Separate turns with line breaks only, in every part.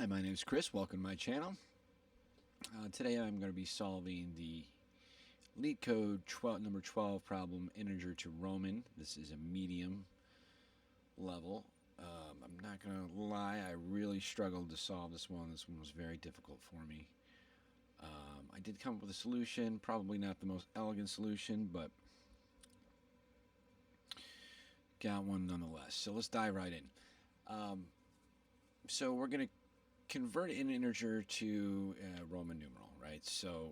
Hi, my name is Chris. Welcome to my channel. Today I'm going to be solving the Leetcode number 12 problem, integer to Roman. This is a medium level. I'm not going to lie, I really struggled to solve this one. This one was very difficult for me. I did come up with a solution, probably not the most elegant solution, but got one nonetheless. So let's dive right in. So we're going to convert an integer to a Roman numeral, right? So,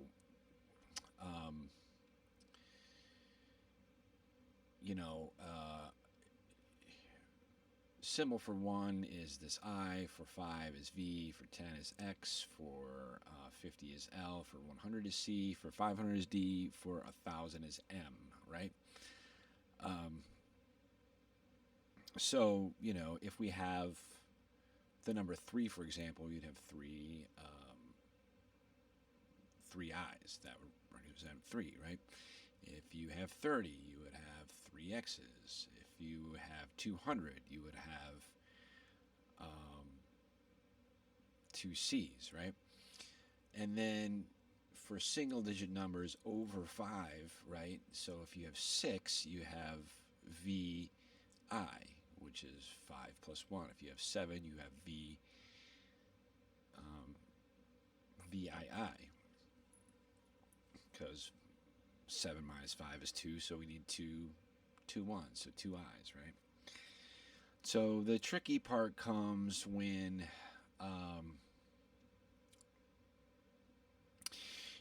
symbol for 1 is this I, for 5 is V, for 10 is X, for 50 is L, for 100 is C, for 500 is D, for 1,000 is M, right? So, if we have the number 3, for example, you'd have three I's. That would represent 3, right? If you have 30, you would have 3 X's. If you have 200, you would have 2 C's, right? And then for single digit numbers over 5, right? So if you have 6, you have VI, which is 5 plus 1. If you have 7, you have VII. Because 7 minus 5 is 2, so we need two ones, so 2 I's, right? So the tricky part comes when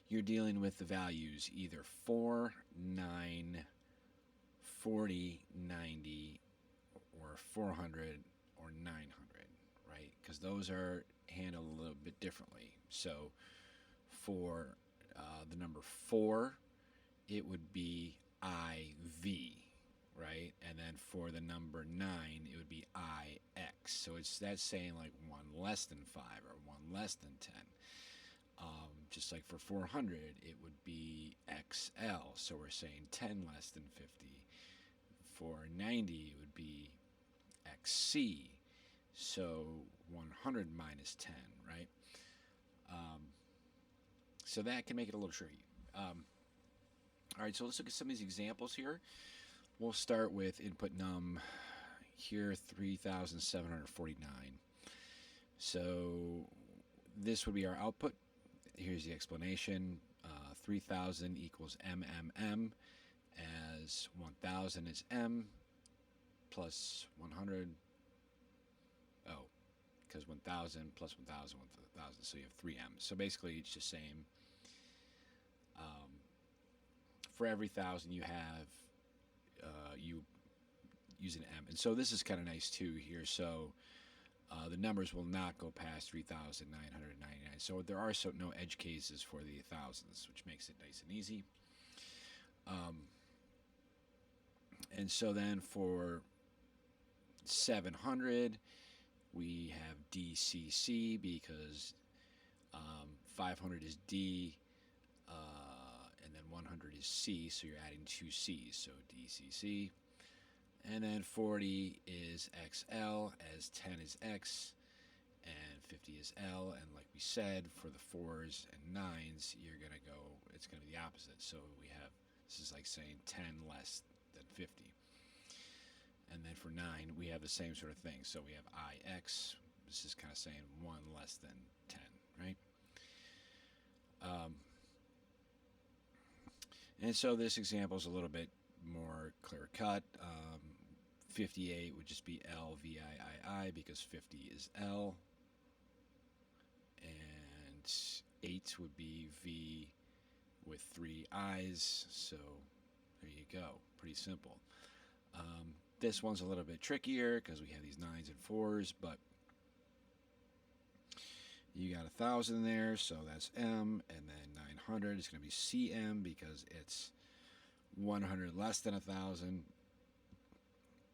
you're dealing with the values either 4, 9, 40, 90, or 400 or 900, right? Because those are handled a little bit differently. So for the number 4, it would be IV, right? And then for the number 9, it would be IX. So that's saying like 1 less than 5 or 1 less than 10. Just like for 400, it would be XL. So we're saying 10 less than 50. For 90, it would be XC. So 100 minus 10, right? So that can make it a little tricky. All right, so let's look at some of these examples here. We'll start with input num here, 3,749. So this would be our output. Here's the explanation. 3,000 equals MMM, as 1,000 is M plus 100. Oh, because 1,000 plus 1,000, 1,000, so you have 3 M's. So basically it's just saying for every 1,000 you have, you use an M. And so this is kind of nice too here. So the numbers will not go past 3,999. So there are no edge cases for the thousands, which makes it nice and easy. And so then for 700, we have DCC because 500 is D, and then 100 is C, so you're adding 2 C's, so DCC. And then 40 is XL, as 10 is X, and 50 is L. And like we said, for the 4s and 9s, it's going to be the opposite. So this is like saying 10 less than 50. And then for 9, we have the same sort of thing. So we have IX. This is kind of saying 1 less than 10, right? And so this example is a little bit more clear cut. 58 would just be LVIII because 50 is L. And 8 would be V with 3 I's. So there you go. Pretty simple. This one's a little bit trickier because we have these 9s and 4s, but you got 1,000 there, so that's M, and then 900 is going to be CM because it's 100 less than 1,000.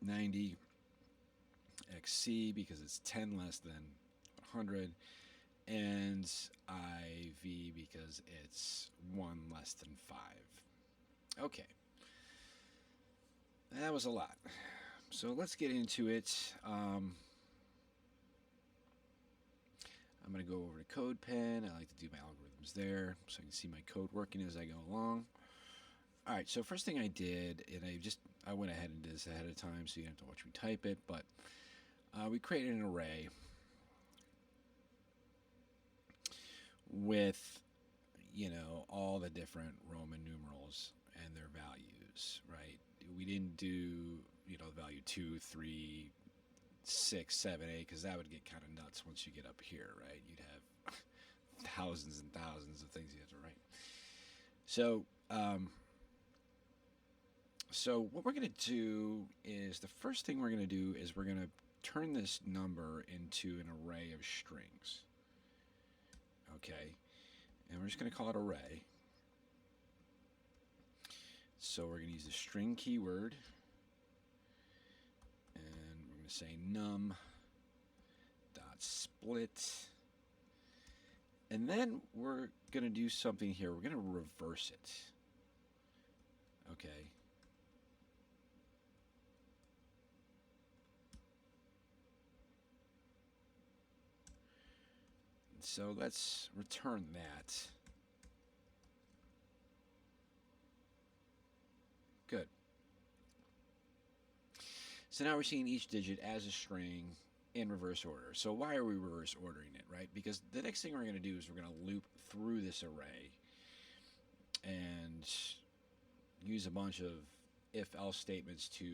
90 XC because it's 10 less than 100, and IV because it's 1 less than 5. Okay. That was a lot. So let's get into it. I'm going to go over to CodePen. I like to do my algorithms there so I can see my code working as I go along. All right, so first thing I did, and I went ahead and did this ahead of time so you don't have to watch me type it, but we created an array with, all the different Roman numerals and their values, right? We didn't do, the value 2, 3, 6, 7, 8, because that would get kind of nuts once you get up here, right? You'd have thousands and thousands of things you have to write. So what we're going to do is, the first thing we're going to do is we're going to turn this number into an array of strings. Okay, and we're just going to call it array. So we're going to use the string keyword, and we're going to say num dot split, and then we're going to do something here. We're going to reverse it. Okay. So let's return that. Good. So now we're seeing each digit as a string in reverse order. So why are we reverse ordering it, right? Because the next thing we're going to do is we're going to loop through this array and use a bunch of if-else statements to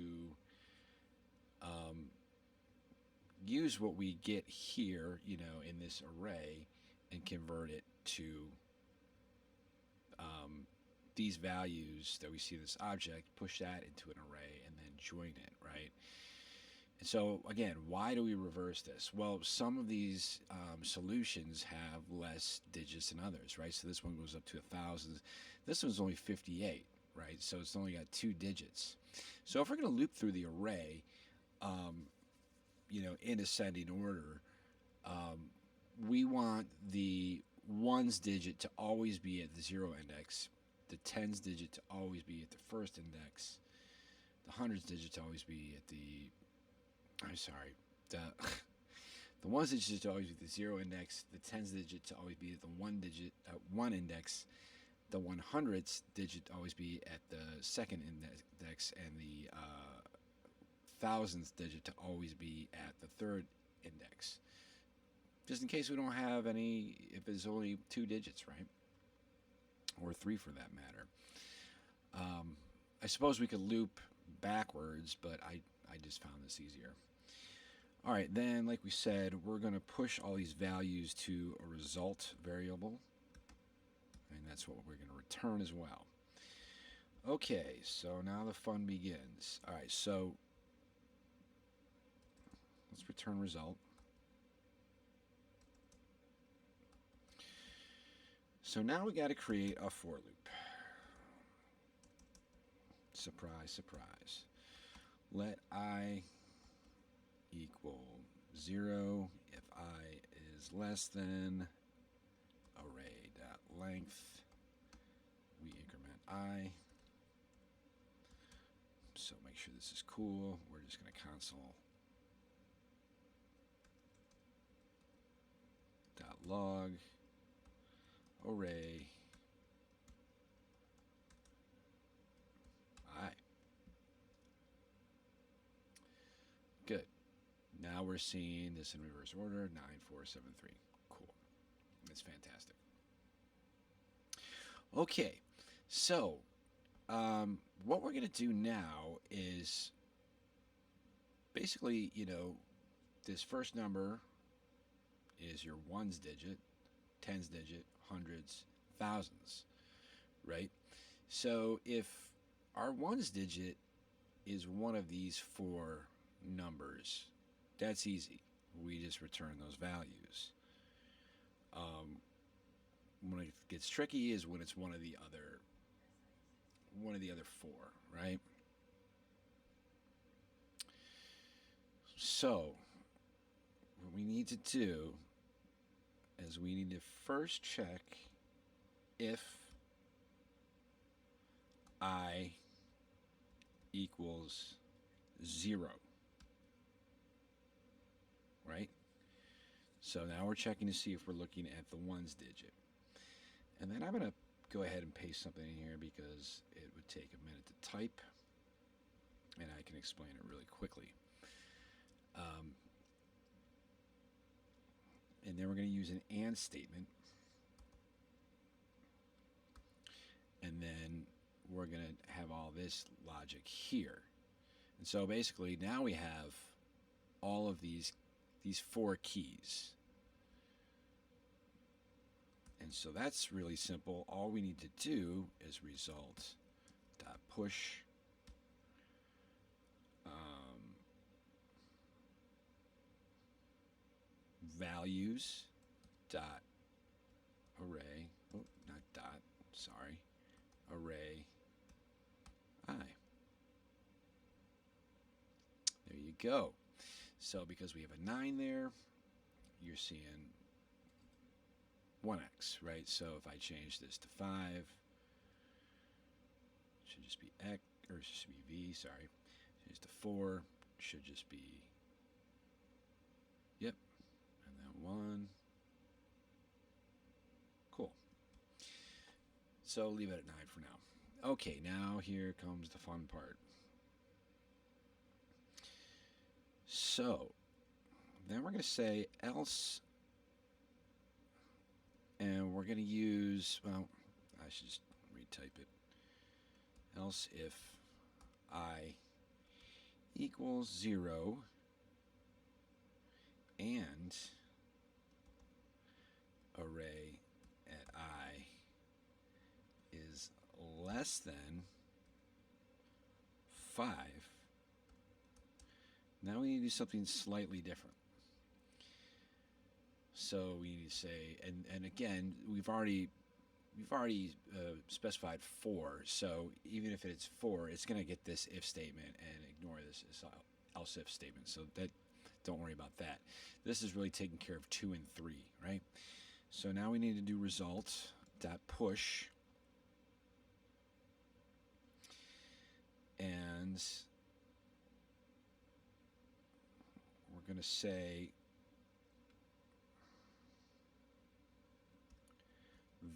use what we get here, in this array, and convert it to these values that we see in this object, push that into an array, and then join it, right? And so, again, why do we reverse this? Well, some of these solutions have less digits than others, right? So this one goes up to 1,000. This one's only 58, right? So it's only got 2 digits. So if we're going to loop through the array, in ascending order, we want the ones digit to always be at the 0 index, the tens digit to always be at the first index, the hundreds digit to always be at the ones digit to always be at the 0 index, the tens digit to always be at the 1 index, the 100th digit to always be at the second index, and the thousandth digit to always be at the third index. Just in case we don't have any, if it's only 2 digits, right? Or 3 for that matter. I suppose we could loop backwards, but I just found this easier. All right, then, like we said, we're going to push all these values to a result variable, and that's what we're going to return as well. Okay, so now the fun begins. All right, so let's return result. So now we got to create a for loop. Surprise, surprise. Let I equal 0 if I is less than array.length. We increment I. So make sure this is cool. We're just going to console .log array I. Good. Now we're seeing this in reverse order, 9, 4, 7, 3. Cool. That's fantastic. Okay, so what we're going to do now is basically, this first number is your ones digit, tens digit, hundreds, thousands, right? So if our ones digit is one of these 4 numbers, that's easy. We just return those values. When it gets tricky is when it's one of the other 4, right? So what we need to do is we need to first check if I equals 0, right? So now we're checking to see if we're looking at the ones digit. And then I'm going to go ahead and paste something in here because it would take a minute to type, and I can explain it really quickly. And then we're going to use an AND statement. And then we're going to have all this logic here. And so basically now we have all of these 4 keys. And so that's really simple. All we need to do is result dot push values dot array, oh, not dot, sorry, array I. There you go. So because we have a 9 there, you're seeing 1x, right? So if I change this to 5, it should just be x, or it should be v, sorry. Change to 4, should just be, yep, and then 1. Cool. So leave it at 9 for now. Okay, now here comes the fun part. So then we're going to say else, and we're going to use, well, I should just retype it. Else if I equals 0 and array at I is less than 5. Now we need to do something slightly different. So we need to say, and again, we've already specified 4. So even if it's 4, it's going to get this if statement and ignore this else if statement. So that, don't worry about that. This is really taking care of 2 and 3, right? So now we need to do result dot push, and we're going to say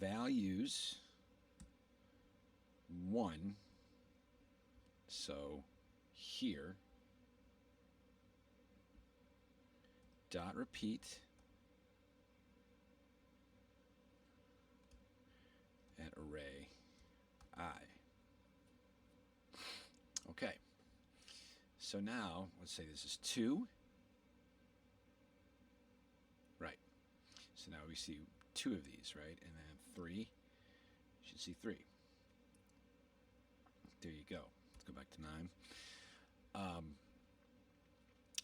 values 1, so here, dot repeat at array I. Okay, so now let's say this is 2, right? So now we see 2 of these, right? And then 3, you should see 3. There you go. Let's go back to 9.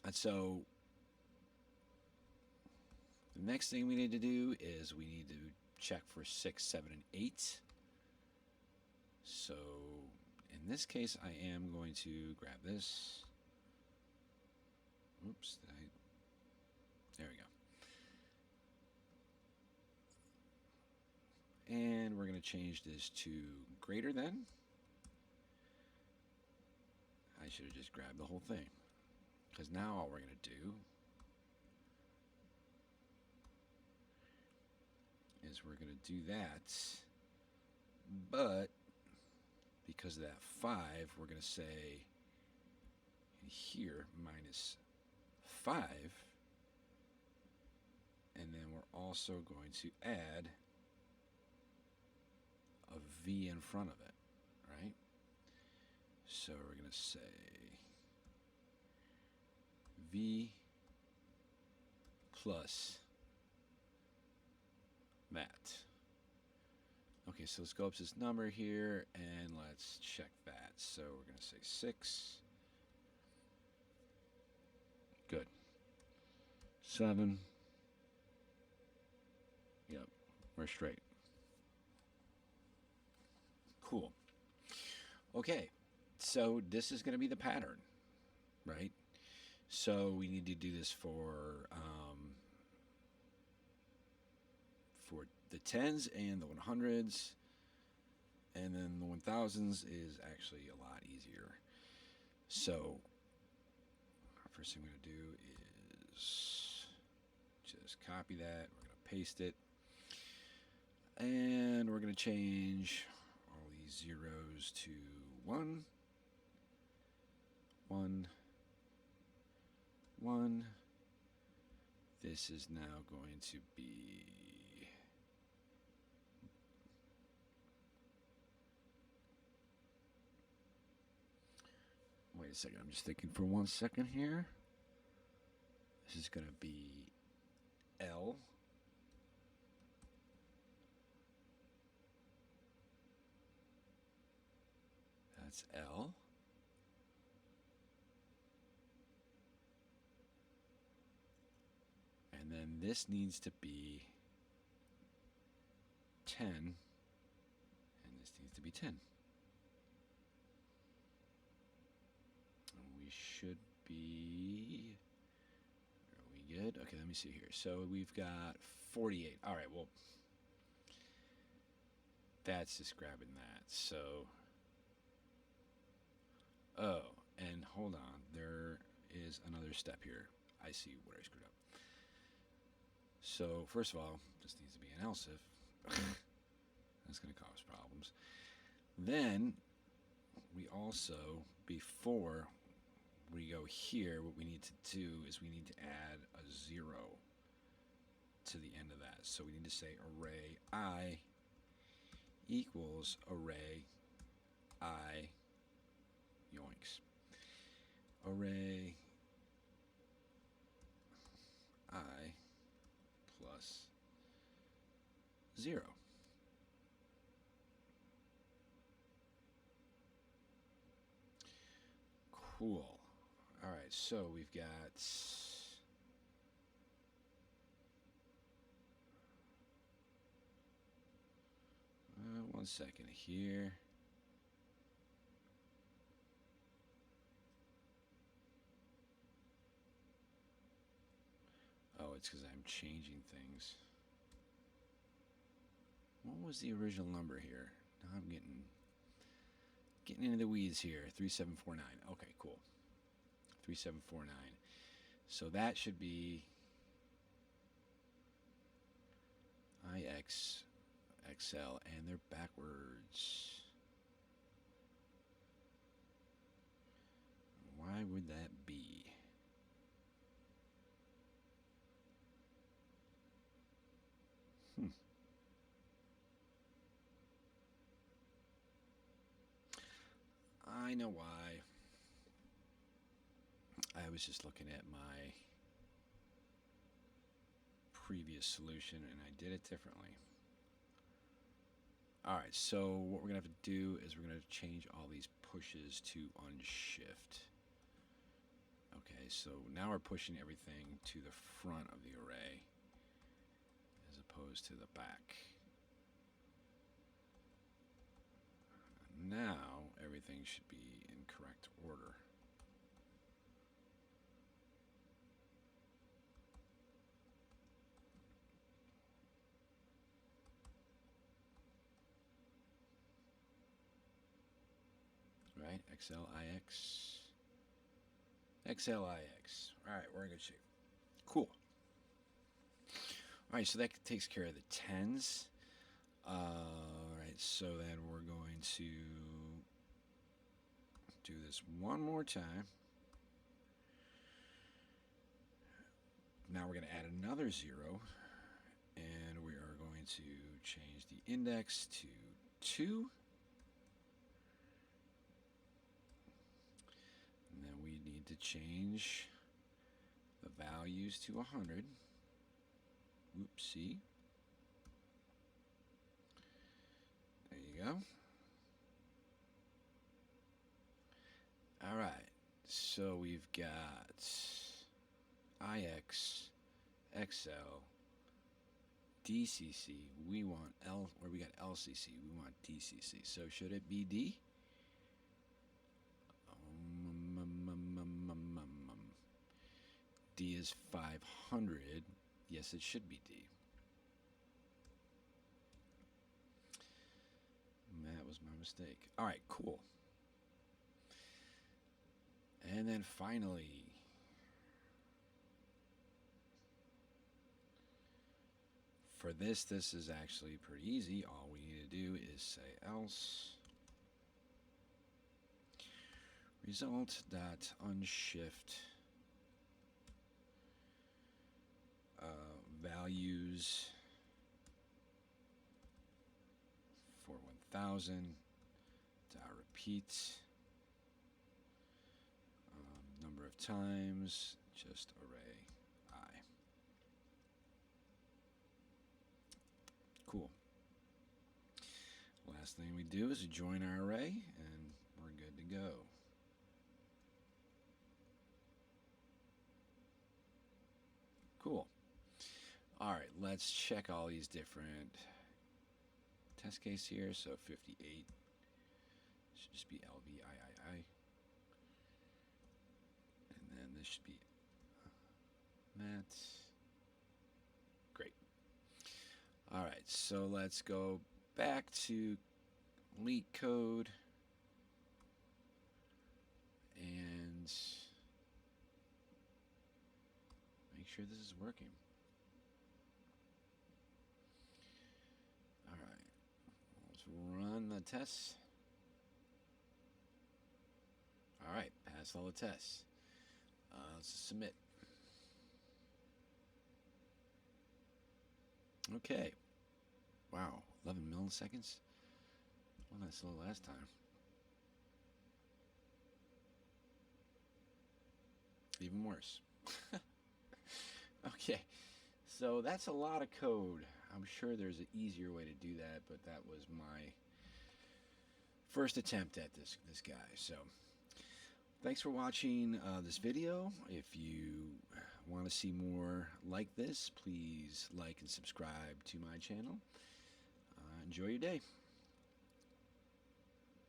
And so the next thing we need to do is we need to check for 6, 7, and 8. So in this case, I am going to grab this. Oops, there we go. And we're going to change this to greater than. I should have just grabbed the whole thing, because now all we're going to do is we're going to do that, but because of that 5, we're going to say in here minus 5, and then we're also going to add a v in front of it, right? So we're going to say v plus that. Okay, so let's go up to this number here and let's check that. So we're going to say 6. Good. 7. Yep, we're straight. Cool. Okay, so this is going to be the pattern, right? So we need to do this for the 10s and the 100s, and then the 1000s is actually a lot easier. So first thing I'm going to do is just copy that. We're going to paste it. And we're going to change all these zeros to 1, 1, 1. This is now going to be wait a second, I'm just thinking for 1 second here. This is going to be L. That's L. And then this needs to be 10. And this needs to be 10. And we should be... Are we good? Okay, let me see here. So we've got 48. All right, well, that's just grabbing that. So... Oh, and hold on. There is another step here. I see what I screwed up. So, first of all, this needs to be an else if. That's going to cause problems. Then, we also, before we go here, what we need to do is we need to add a 0 to the end of that. So, we need to say array I equals array I. Yoinks. Array I plus 0. Cool. All right, so we've got one second here. Oh, it's because I'm changing things. What was the original number here? Now I'm getting into the weeds here. 3749. Okay, cool. 3749. So that should be IX XL, and they're backwards. Why would that be? I know why. I was just looking at my previous solution and I did it differently. Alright, so what we're going to have to do is we're going to change all these pushes to unshift. Okay, so now we're pushing everything to the front of the array as opposed to the back. Now everything should be in correct order. Right, XLIX. XLIX. Alright, we're in good shape. Cool. Alright, so that takes care of the tens. Alright, so then we're going to do this one more time. Now we're going to add another 0, and we are going to change the index to 2. And then we need to change the values to 100. Oopsie. There you go. All right. So we've got IX, XL, DCC. We want L, or we got LCC. We want DCC. So should it be D? D is 500. Yes, it should be D. That was my mistake. All right, cool. And then finally, for this is actually pretty easy. All we need to do is say else result dot unshift values for 1000 dot repeat number of times, just array I. Cool. Last thing we do is join our array and we're good to go. Cool. All right, let's check all these different test case here. So 58 should just be LVIII. And then this should be Matt. Great. All right, so let's go back to Leetcode and make sure this is working. All right, let's run the tests. All right, passed all the tests. Let's submit. Okay. Wow, 11 milliseconds? Well, that's slow last time. Even worse. Okay, so that's a lot of code. I'm sure there's an easier way to do that, but that was my first attempt at this guy. So thanks for watching this video. If you want to see more like this, please like and subscribe to my channel. Enjoy your day.